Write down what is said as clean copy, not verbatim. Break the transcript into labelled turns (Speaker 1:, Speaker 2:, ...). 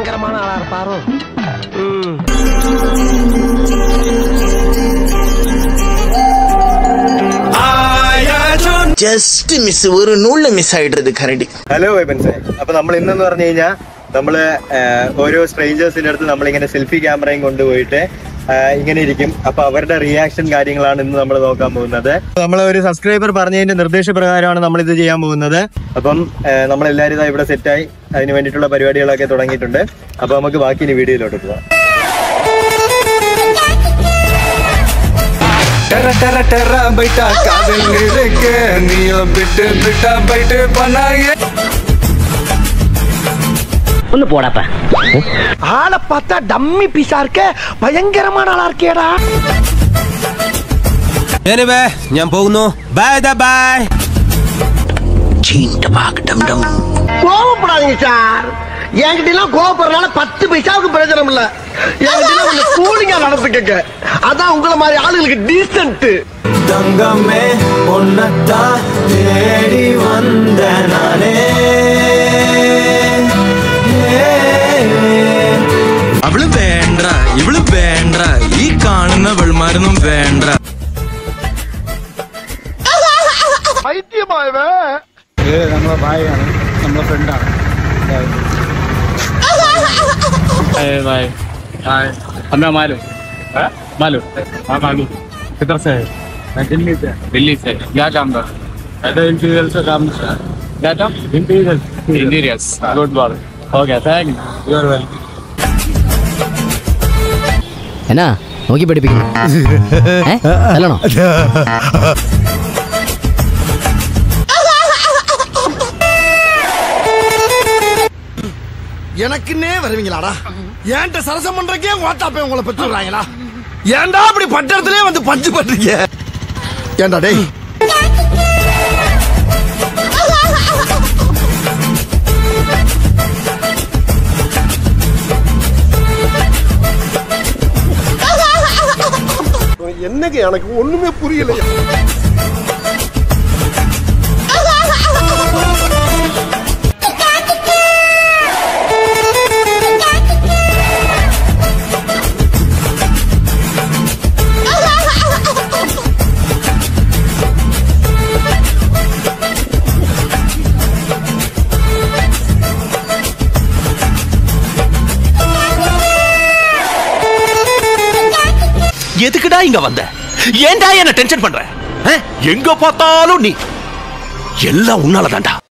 Speaker 1: பயங்கரமான ஆளா இருப்பாரோ.
Speaker 2: ജസ്റ്റ് മിസ് ഒരു നൂല് മിസ് ആയിട്ടത് കരടി.
Speaker 3: ഹലോ വൈബൻസേ, അപ്പൊ നമ്മൾ ഇന്നെന്ന് പറഞ്ഞു കഴിഞ്ഞാൽ നമ്മള് ഓരോ സ്ട്രേഞ്ചേഴ്സിന്റെ അടുത്ത് നമ്മളിങ്ങനെ സെൽഫി ക്യാമറയും കൊണ്ടുപോയിട്ട് ഇങ്ങനെ ഇരിക്കും. അപ്പൊ അവരുടെ റിയാക്ഷൻ കാര്യങ്ങളാണ് ഇന്ന് നമ്മൾ നോക്കാൻ പോകുന്നത്. നമ്മളെ ഒരു സബ്സ്ക്രൈബർ പറഞ്ഞതിന്റെ നിർദ്ദേശപ്രകാരമാണ് നമ്മൾ ഇത് ചെയ്യാൻ പോകുന്നത്. അപ്പം നമ്മളെല്ലാവരും ഇതാ ഇവിടെ സെറ്റായി അതിന് വേണ്ടിയിട്ടുള്ള പരിപാടികളൊക്കെ തുടങ്ങിയിട്ടുണ്ട്. അപ്പൊ നമുക്ക് ബാക്കി ഇനി വീഡിയോയിലോട്ട് പോകാം.
Speaker 1: ഒന്ന് പോടാപ്പ. ആളെ பார்த்தா டம்மி பீஸா இருக்க, பயங்கரமான ஆளா இருக்கேடா.
Speaker 4: എനിവേ ഞാൻ പോകുന്നു. Bye bye.
Speaker 1: கோவப்படாதீங்க சார். என்கிட்ட எல்லாம் கோவப்படுறதுனால 10 பைசாவுக்கு பிரயோஜனம் இல்ல. என்கிட்ட கொஞ்சம் கூலிங்கா நடந்துக்கங்க. அதான் உங்களை மாதிரி ஆளுங்களுக்கு டீசன்ட்.
Speaker 5: தங்கமே பொன்னத்தா தேடி வந்த நானே.
Speaker 4: അവള് വേണ്ട, ഇവള് വേണ്ട, ഈ കാണുന്ന വെള്മാരൊന്നും വേണ്ട.
Speaker 1: പൈത്യമായവേ.
Speaker 6: നമ്മളെ ഭായിയാണ്, നമ്മളെ ഫ്രണ്ടാണ്. हमें मालूम मालूम हाँ मालूम किधर से है? दिल्ली से क्या काम था? इंटीरियर से काम था. क्या काम? इंटीरियर्स. Good work. हो गया. Thank you. You're welcome.
Speaker 7: എന്നാ നോക്കി പഠിപ്പിക്കുന്നു അല്ലണോ?
Speaker 1: எனக்குன்னே வருவீங்களாடா? ஏன்ட்ட சரசம் பண்றக்கே வாட்டாப்பே உங்களை பெற்று விடுறாங்களா? ஏன்டா அப்படி பட்டத்திலே வந்து பஞ்சு பண்றீங்க? ஏன்டா டேய்? என்னங்க எனக்கு ஒண்ணுமே புரியலையா?
Speaker 2: எதுக்குடா இங்க வந்த? ஏன்டா என்ன டென்ஷன் பண்ற? எங்க பார்த்தாலும் நீ எல்லாம் உன்னால தான்டா.